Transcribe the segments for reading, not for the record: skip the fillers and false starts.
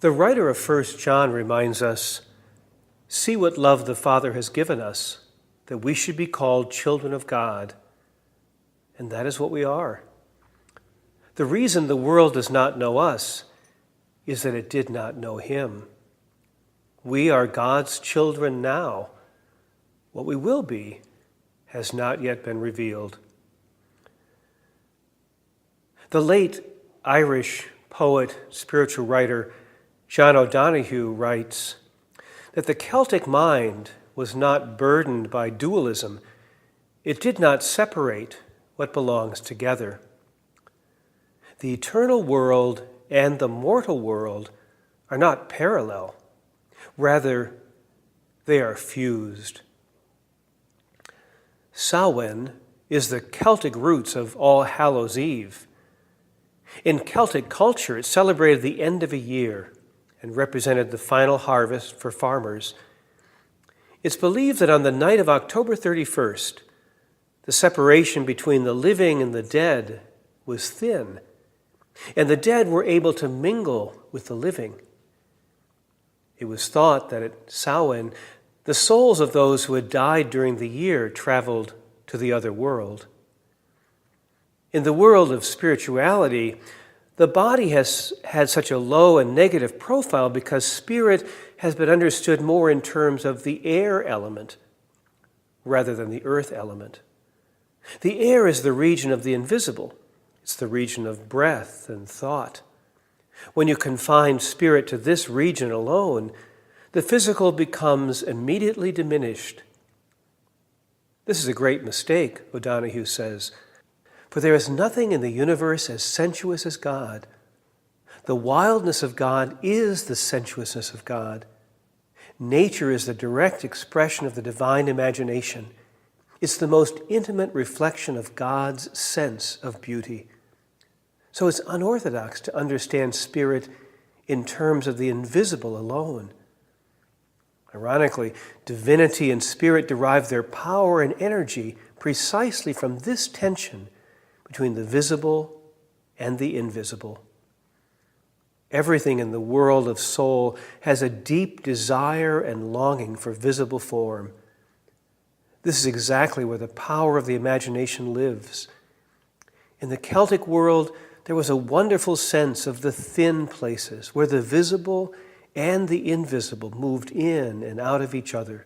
The writer of 1 John reminds us, "See what love the Father has given us, that we should be called children of God." And that is what we are. The reason the world does not know us is that it did not know him. We are God's children now. What we will be has not yet been revealed. The late Irish poet, spiritual writer, John O'Donoghue writes that the Celtic mind was not burdened by dualism. It did not separate what belongs together. The eternal world and the mortal world are not parallel. Rather, they are fused. Samhain is the Celtic roots of All Hallows' Eve. In Celtic culture, it celebrated the end of a year and represented the final harvest for farmers. It's believed that on the night of October 31st, the separation between the living and the dead was thin, and the dead were able to mingle with the living. It was thought that at Samhain, the souls of those who had died during the year traveled to the other world. In the world of spirituality, the body has had such a low and negative profile because spirit has been understood more in terms of the air element rather than the earth element. The air is the region of the invisible. It's the region of breath and thought. When you confine spirit to this region alone, the physical becomes immediately diminished. This is a great mistake, O'Donoghue says, for there is nothing in the universe as sensuous as God. The wildness of God is the sensuousness of God. Nature is the direct expression of the divine imagination. It's the most intimate reflection of God's sense of beauty. So it's unorthodox to understand spirit in terms of the invisible alone. Ironically, divinity and spirit derive their power and energy precisely from this tension between the visible and the invisible. Everything in the world of soul has a deep desire and longing for visible form. This is exactly where the power of the imagination lives. In the Celtic world, there was a wonderful sense of the thin places where the visible and the invisible moved in and out of each other.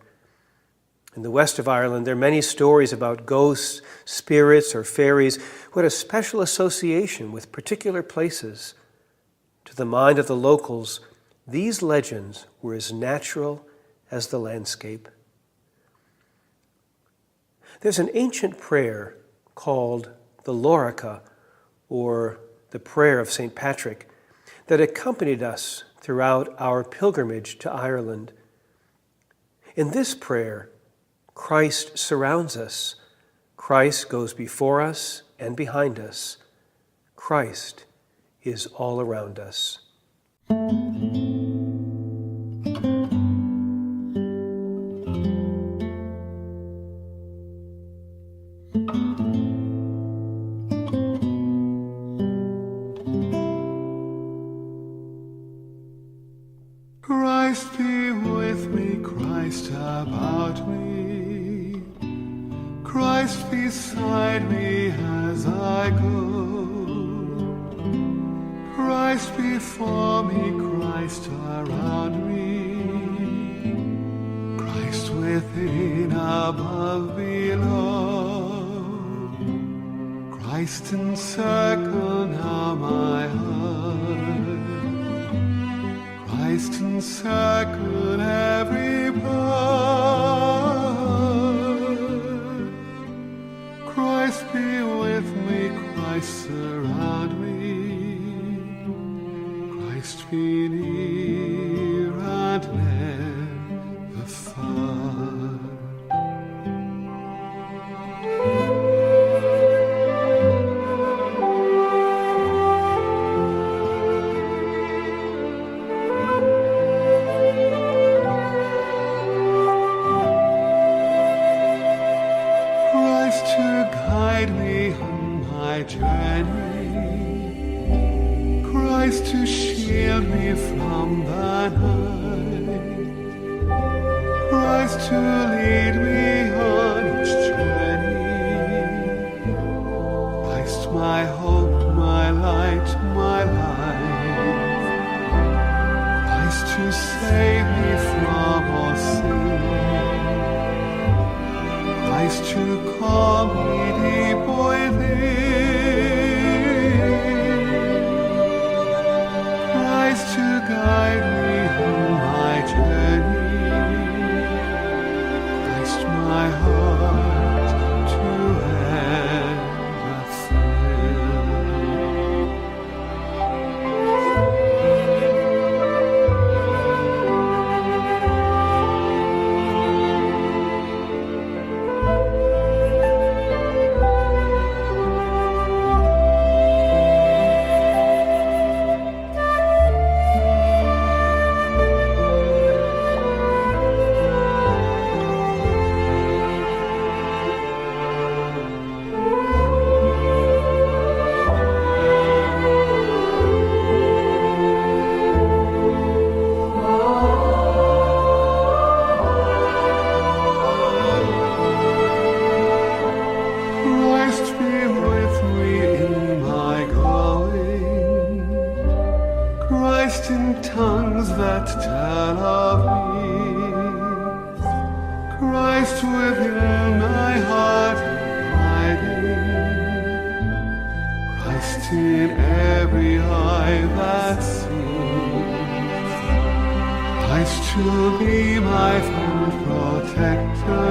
In the west of Ireland, there are many stories about ghosts, spirits, or fairies who had a special association with particular places. To the mind of the locals, these legends were as natural as the landscape. There's an ancient prayer called the Lorica, or the prayer of St. Patrick, that accompanied us throughout our pilgrimage to Ireland. In this prayer, Christ surrounds us. Christ goes before us and behind us. Christ is all around us. Christ be with me, Christ about me, Christ beside me as I go, Christ before me, Christ around me, Christ within, above, below, Christ encircle now my heart, Christ encircle every part. Christ be with me, Christ surround me, Christ be near and never far. Journey, Christ to shield me from come the night, Christ to lead me on each journey, Christ my hope, my light, my life, Christ to save me from all sin, Christ to call me deep within, Christ to guide me on my journey, Christ my heart to ever fill. Christ be with me in my going, Christ in tongues that tell of me, Christ within my heart abiding, Christ in every eye that sees, Christ to be my friend protector,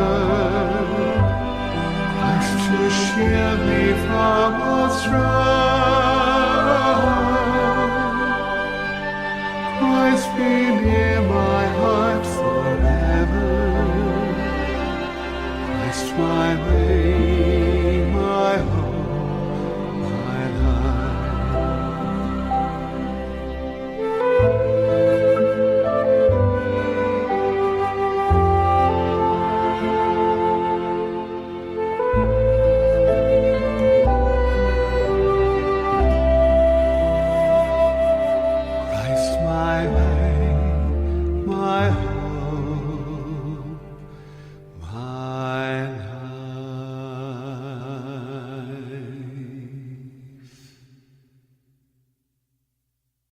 Christ to shield me from all strife, Christ be near my heart forever, Christ my way